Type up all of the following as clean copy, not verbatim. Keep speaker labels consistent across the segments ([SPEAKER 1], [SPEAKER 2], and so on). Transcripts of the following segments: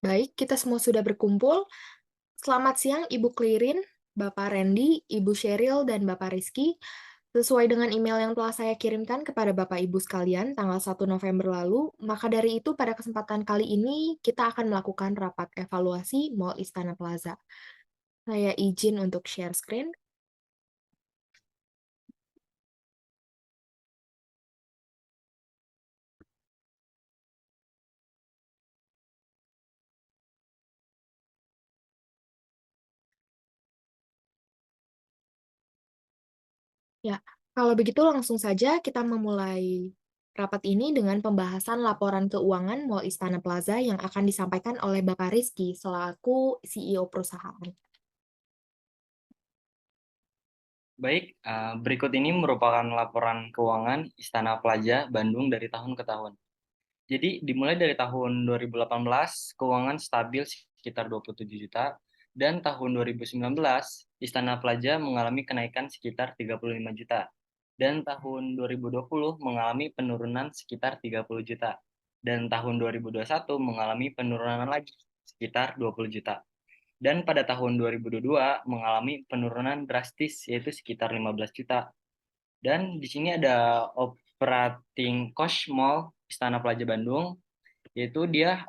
[SPEAKER 1] Baik, kita semua sudah berkumpul. Selamat siang Ibu Klirin, Bapak Randy, Ibu Sheryl, dan Bapak Rizky. Sesuai dengan email yang telah saya kirimkan kepada Bapak Ibu sekalian tanggal 1 November lalu, maka dari itu pada kesempatan kali ini kita akan melakukan rapat evaluasi Mall Istana Plaza. Saya izin untuk share screen. Ya, kalau begitu langsung saja kita memulai rapat ini dengan pembahasan laporan keuangan Mall Istana Plaza yang akan disampaikan oleh Bapak Rizky selaku CEO perusahaan.
[SPEAKER 2] Baik, berikut ini merupakan laporan keuangan Istana Plaza Bandung dari tahun ke tahun. Jadi dimulai dari tahun 2018, keuangan stabil sekitar 27 juta, dan tahun 2019, Istana Plaza mengalami kenaikan sekitar 35 juta, dan tahun 2020 mengalami penurunan sekitar 30 juta, dan tahun 2021 mengalami penurunan lagi sekitar 20 juta. Dan pada tahun 2022 mengalami penurunan drastis yaitu sekitar 15 juta. Dan di sini ada operating cost mall Istana Plaza Bandung, yaitu dia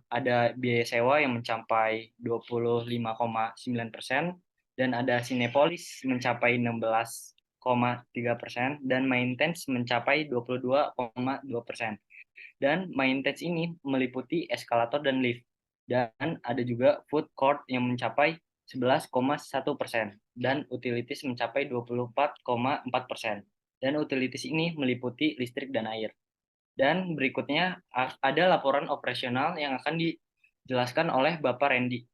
[SPEAKER 2] ada biaya sewa yang mencapai 25,9% dan ada Cinepolis mencapai 16,3% dan maintenance mencapai 22,2%. Dan maintenance ini meliputi eskalator dan lift. Dan ada juga food court yang mencapai 11,1% dan utilities mencapai 24,4%. Dan utilities ini meliputi listrik dan air. Dan berikutnya ada laporan operasional yang akan dijelaskan oleh Bapak Randy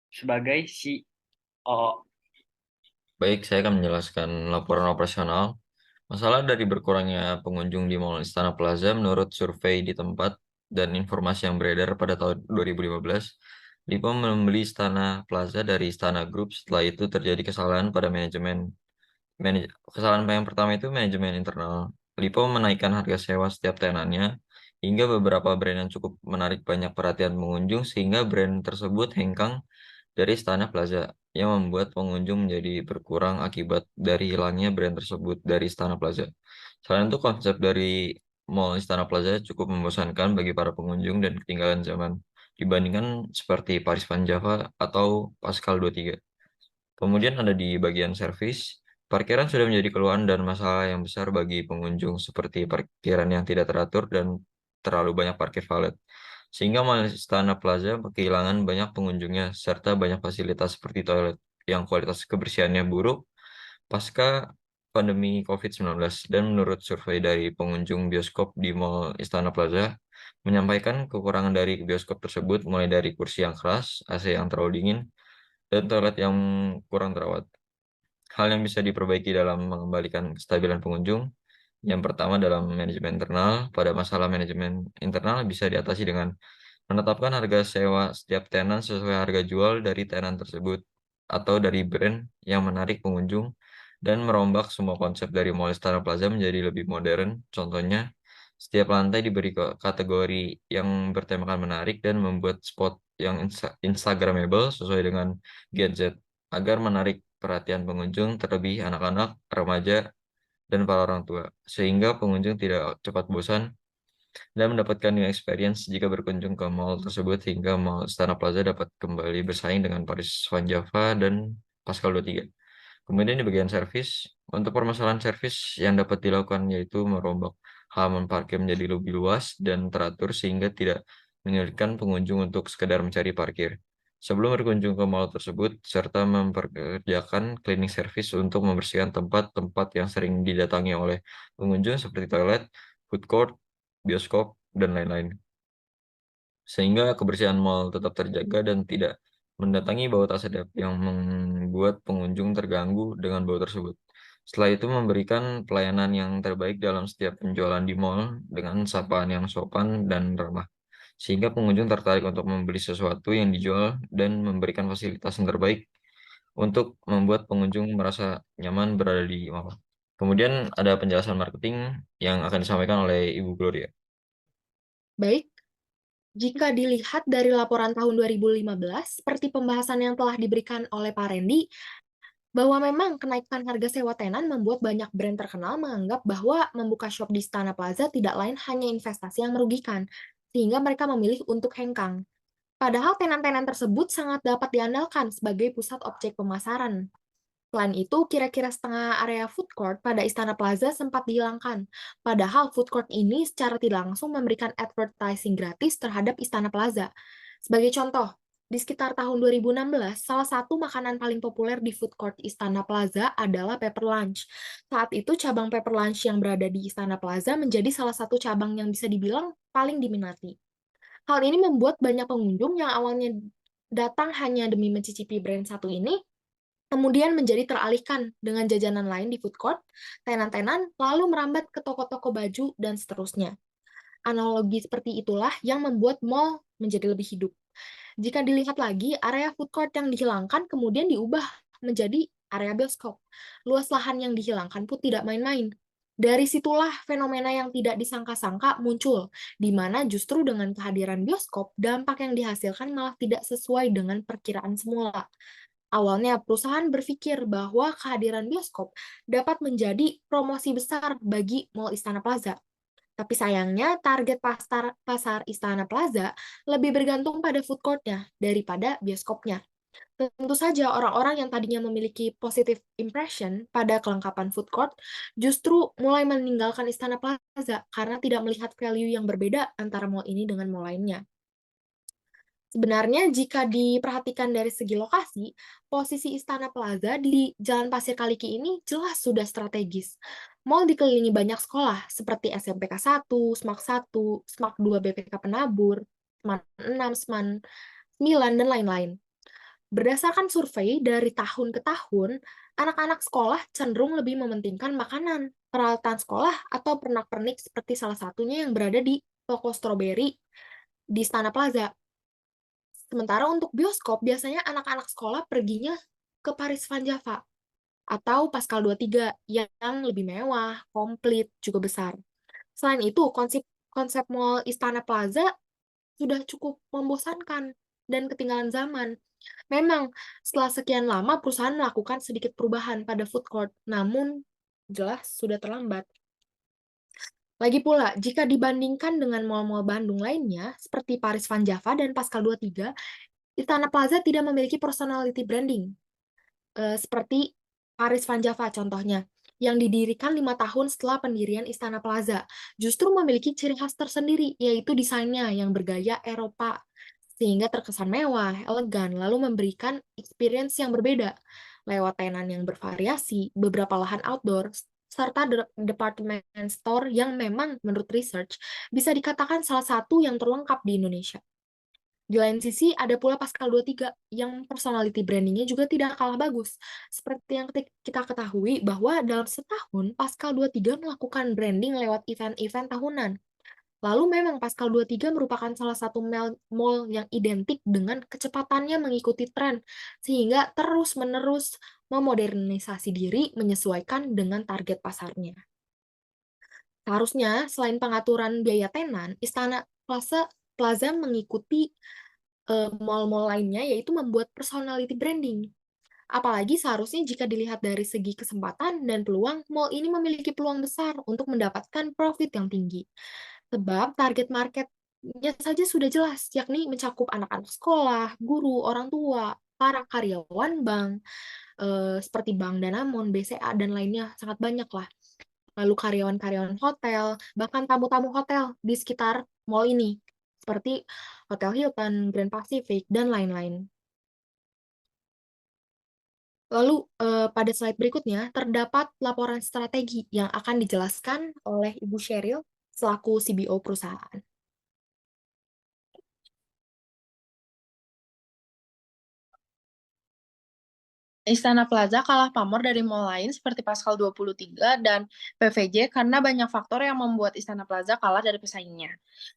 [SPEAKER 2] sebagai CEO.
[SPEAKER 3] Baik, saya akan menjelaskan laporan operasional. Masalah dari berkurangnya pengunjung di Mall Istana Plaza menurut survei di tempat dan informasi yang beredar pada tahun 2015, Lipo membeli Istana Plaza dari Istana Group. Setelah itu terjadi kesalahan pada manajemen. Kesalahan yang pertama itu manajemen internal. Lipo menaikkan harga sewa setiap tenannya hingga beberapa brand yang cukup menarik banyak perhatian pengunjung sehingga brand tersebut hengkang dari Istana Plaza yang membuat pengunjung menjadi berkurang akibat dari hilangnya brand tersebut dari Istana Plaza. Selain itu, konsep dari Mall Istana Plaza cukup membosankan bagi para pengunjung dan ketinggalan zaman dibandingkan seperti Paris Van Java atau Pascal 23. Kemudian ada di bagian servis, parkiran sudah menjadi keluhan dan masalah yang besar bagi pengunjung seperti parkiran yang tidak teratur dan terlalu banyak parkir valet. Sehingga Mall Istana Plaza kehilangan banyak pengunjungnya serta banyak fasilitas seperti toilet yang kualitas kebersihannya buruk pasca pandemi COVID-19. Dan menurut survei dari pengunjung bioskop di Mall Istana Plaza menyampaikan kekurangan dari bioskop tersebut mulai dari kursi yang keras, AC yang terlalu dingin, dan toilet yang kurang terawat. Hal yang bisa diperbaiki dalam mengembalikan kestabilan pengunjung. Yang pertama dalam manajemen internal, pada masalah manajemen internal bisa diatasi dengan menetapkan harga sewa setiap tenan sesuai harga jual dari tenan tersebut atau dari brand yang menarik pengunjung dan merombak semua konsep dari Mall Istana Plaza menjadi lebih modern. Contohnya, setiap lantai diberi kategori yang bertemakan menarik dan membuat spot yang Instagramable sesuai dengan gadget agar menarik perhatian pengunjung terlebih anak-anak, remaja, dan para orang tua, sehingga pengunjung tidak cepat bosan dan mendapatkan new experience jika berkunjung ke mall tersebut hingga Mall Istana Plaza dapat kembali bersaing dengan Paris Van Java dan Pascal 23. Kemudian di bagian servis, untuk permasalahan servis yang dapat dilakukan yaitu merombak halaman parkir menjadi lebih luas dan teratur sehingga tidak menyulitkan pengunjung untuk sekedar mencari parkir. Sebelum berkunjung ke mall tersebut, serta memperkerjakan cleaning service untuk membersihkan tempat-tempat yang sering didatangi oleh pengunjung seperti toilet, food court, bioskop, dan lain-lain. Sehingga kebersihan mall tetap terjaga dan tidak mendatangi bau tak sedap yang membuat pengunjung terganggu dengan bau tersebut. Setelah itu memberikan pelayanan yang terbaik dalam setiap penjualan di mall dengan sapaan yang sopan dan ramah. Sehingga pengunjung tertarik untuk membeli sesuatu yang dijual dan memberikan fasilitas yang terbaik untuk membuat pengunjung merasa nyaman berada di mall. Kemudian ada penjelasan marketing yang akan disampaikan oleh Ibu Gloria.
[SPEAKER 1] Baik, Jika dilihat dari laporan tahun 2015, seperti pembahasan yang telah diberikan oleh Pak Randy, bahwa memang kenaikan harga sewa tenan membuat banyak brand terkenal menganggap bahwa membuka shop di Istana Plaza tidak lain hanya investasi yang merugikan, sehingga mereka memilih untuk hengkang. Padahal tenan-tenan tersebut sangat dapat diandalkan sebagai pusat objek pemasaran. Selain itu, kira-kira setengah area food court pada Istana Plaza sempat dihilangkan. Padahal food court ini secara tidak langsung memberikan advertising gratis terhadap Istana Plaza. Sebagai contoh, di sekitar tahun 2016, salah satu makanan paling populer di food court Istana Plaza adalah pepper lunch. Saat itu, cabang pepper lunch yang berada di Istana Plaza menjadi salah satu cabang yang bisa dibilang paling diminati. Hal ini membuat banyak pengunjung yang awalnya datang hanya demi mencicipi brand satu ini, kemudian menjadi teralihkan dengan jajanan lain di food court, tenan-tenan, lalu merambat ke toko-toko baju, dan seterusnya. Analogi seperti itulah yang membuat mall menjadi lebih hidup. Jika dilihat lagi, area food court yang dihilangkan kemudian diubah menjadi area bioskop. Luas lahan yang dihilangkan pun tidak main-main. Dari situlah fenomena yang tidak disangka-sangka muncul, di mana justru dengan kehadiran bioskop, dampak yang dihasilkan malah tidak sesuai dengan perkiraan semula. Awalnya, perusahaan berpikir bahwa kehadiran bioskop dapat menjadi promosi besar bagi Mall Istana Plaza. Tapi sayangnya, target pasar Istana Plaza lebih bergantung pada food court-nya daripada bioskopnya. Tentu saja, orang-orang yang tadinya memiliki positive impression pada kelengkapan food court justru mulai meninggalkan Istana Plaza karena tidak melihat value yang berbeda antara mall ini dengan mall lainnya. Sebenarnya jika diperhatikan dari segi lokasi, posisi Istana Plaza di Jalan Pasir Kaliki ini jelas sudah strategis. Mall dikelilingi banyak sekolah seperti SMPK 1, SMAK 1, SMAK 2 BPK Penabur, SMAN 6, SMAN 9, dan lain-lain. Berdasarkan survei dari tahun ke tahun, anak-anak sekolah cenderung lebih mementingkan makanan, peralatan sekolah, atau pernak-pernik seperti salah satunya yang berada di toko stroberi di Istana Plaza. Sementara untuk bioskop, biasanya anak-anak sekolah perginya ke Paris Van Java atau Pascal 23 yang lebih mewah, komplit, juga besar. Selain itu, konsep konsep mall Istana Plaza sudah cukup membosankan dan ketinggalan zaman. Memang, setelah sekian lama perusahaan melakukan sedikit perubahan pada food court, namun jelas sudah terlambat. Lagi pula, jika dibandingkan dengan mall-mall Bandung lainnya, seperti Paris Van Java dan Pascal 23, Istana Plaza tidak memiliki personality branding, seperti Paris Van Java contohnya, yang didirikan 5 tahun setelah pendirian Istana Plaza. Justru memiliki ciri khas tersendiri, yaitu desainnya yang bergaya Eropa, sehingga terkesan mewah, elegan, lalu memberikan experience yang berbeda, lewat tenan yang bervariasi, beberapa lahan outdoor, serta department store yang memang menurut research bisa dikatakan salah satu yang terlengkap di Indonesia. Di lain sisi, ada pula Pascal 23 yang personality branding-nya juga tidak kalah bagus. Seperti yang kita ketahui bahwa dalam setahun, Pascal 23 melakukan branding lewat event-event tahunan. Lalu memang Pascal 23 merupakan salah satu mall yang identik dengan kecepatannya mengikuti tren, sehingga terus-menerus memodernisasi diri menyesuaikan dengan target pasarnya. Seharusnya, selain pengaturan biaya tenan, Istana Plaza mengikuti mall-mall lainnya, yaitu membuat personality branding. Apalagi seharusnya jika dilihat dari segi kesempatan dan peluang, mall ini memiliki peluang besar untuk mendapatkan profit yang tinggi. Sebab target marketnya saja sudah jelas, yakni mencakup anak-anak sekolah, guru, orang tua, para karyawan bank, seperti Bank Danamon, BCA, dan lainnya sangat banyak lah. Lalu karyawan-karyawan hotel, bahkan tamu-tamu hotel di sekitar mall ini, seperti Hotel Hilton, Grand Pacific, dan lain-lain. Lalu, pada slide berikutnya, terdapat laporan strategi yang akan dijelaskan oleh Ibu Sheryl selaku CBO perusahaan.
[SPEAKER 4] Istana Plaza kalah pamor dari mall lain seperti Pascal 23 dan PVJ karena banyak faktor yang membuat Istana Plaza kalah dari pesaingnya.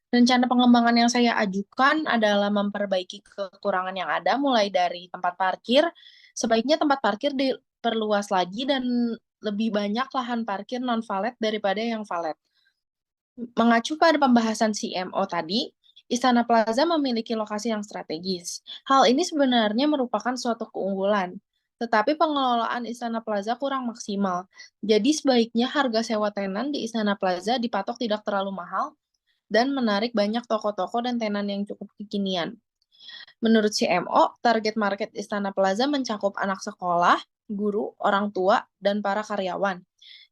[SPEAKER 4] Rencana pengembangan yang saya ajukan adalah memperbaiki kekurangan yang ada, mulai dari tempat parkir. Sebaiknya tempat parkir diperluas lagi dan lebih banyak lahan parkir non-valet daripada yang valet. Mengacu pada pembahasan CMO tadi, Istana Plaza memiliki lokasi yang strategis. Hal ini sebenarnya merupakan suatu keunggulan. Tetapi pengelolaan Istana Plaza kurang maksimal. Jadi sebaiknya harga sewa tenan di Istana Plaza dipatok tidak terlalu mahal dan menarik banyak toko-toko dan tenan yang cukup kekinian. Menurut CMO, target market Istana Plaza mencakup anak sekolah, guru, orang tua, dan para karyawan.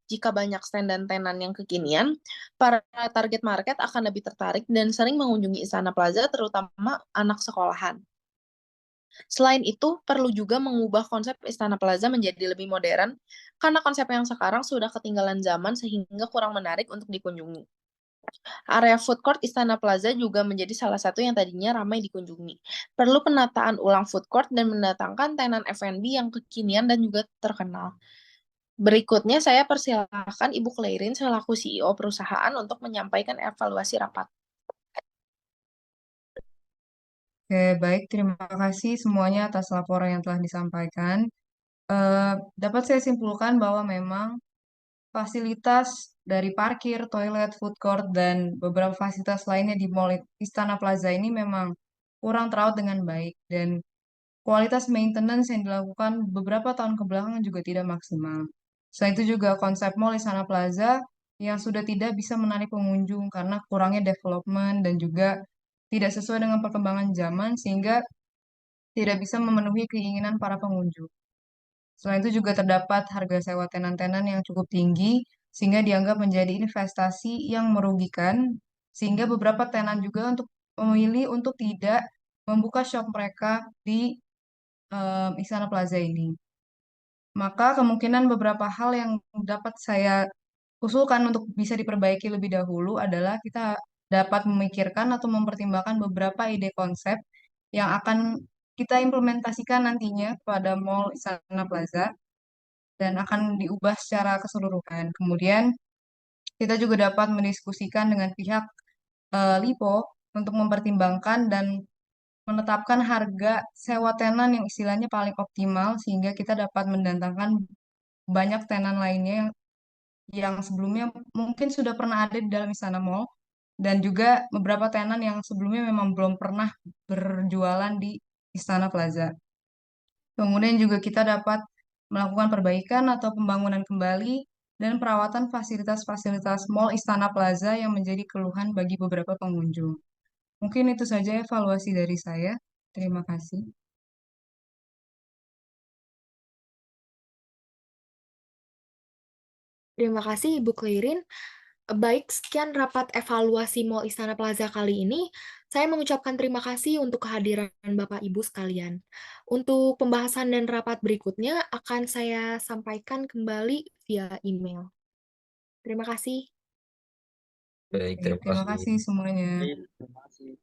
[SPEAKER 4] Jika banyak stand dan tenan yang kekinian, para target market akan lebih tertarik dan sering mengunjungi Istana Plaza, terutama anak sekolahan. Selain itu, perlu juga mengubah konsep Istana Plaza menjadi lebih modern, karena konsep yang sekarang sudah ketinggalan zaman sehingga kurang menarik untuk dikunjungi. Area food court Istana Plaza juga menjadi salah satu yang tadinya ramai dikunjungi. Perlu penataan ulang food court dan mendatangkan tenan F&B yang kekinian dan juga terkenal. Berikutnya, saya persilahkan Ibu Clairin selaku CEO perusahaan untuk menyampaikan evaluasi rapat.
[SPEAKER 5] Oke, baik. Terima kasih semuanya atas laporan yang telah disampaikan. Dapat saya simpulkan bahwa memang fasilitas dari parkir, toilet, food court, dan beberapa fasilitas lainnya di Mall Istana Plaza ini memang kurang terawat dengan baik. Dan kualitas maintenance yang dilakukan beberapa tahun kebelakang juga tidak maksimal. Selain itu juga konsep Mall Istana Plaza yang sudah tidak bisa menarik pengunjung karena kurangnya development dan juga tidak sesuai dengan perkembangan zaman sehingga tidak bisa memenuhi keinginan para pengunjung. Selain itu juga terdapat harga sewa tenan-tenan yang cukup tinggi sehingga dianggap menjadi investasi yang merugikan sehingga beberapa tenan juga untuk memilih untuk tidak membuka shop mereka di Istana Plaza ini. Maka kemungkinan beberapa hal yang dapat saya usulkan untuk bisa diperbaiki lebih dahulu adalah kita dapat memikirkan atau mempertimbangkan beberapa ide konsep yang akan kita implementasikan nantinya pada Mall Istana Plaza dan akan diubah secara keseluruhan. Kemudian kita juga dapat mendiskusikan dengan pihak LIPO untuk mempertimbangkan dan menetapkan harga sewa tenan yang istilahnya paling optimal sehingga kita dapat mendatangkan banyak tenan lainnya yang sebelumnya mungkin sudah pernah ada di dalam Istana Mall dan juga beberapa tenan yang sebelumnya memang belum pernah berjualan di Istana Plaza. Kemudian juga kita dapat melakukan perbaikan atau pembangunan kembali dan perawatan fasilitas-fasilitas Mall Istana Plaza yang menjadi keluhan bagi beberapa pengunjung. Mungkin itu saja evaluasi dari saya. Terima kasih.
[SPEAKER 1] Terima kasih Ibu Clairin. Baik, sekian rapat evaluasi Mall Istana Plaza kali ini. Saya mengucapkan terima kasih untuk kehadiran Bapak Ibu sekalian. Untuk pembahasan dan rapat berikutnya akan saya sampaikan kembali via email. Terima kasih.
[SPEAKER 3] Baik,
[SPEAKER 5] Oke,
[SPEAKER 3] terima
[SPEAKER 5] terima
[SPEAKER 3] kasih.
[SPEAKER 5] kasih semuanya.
[SPEAKER 2] Baik, terima kasih.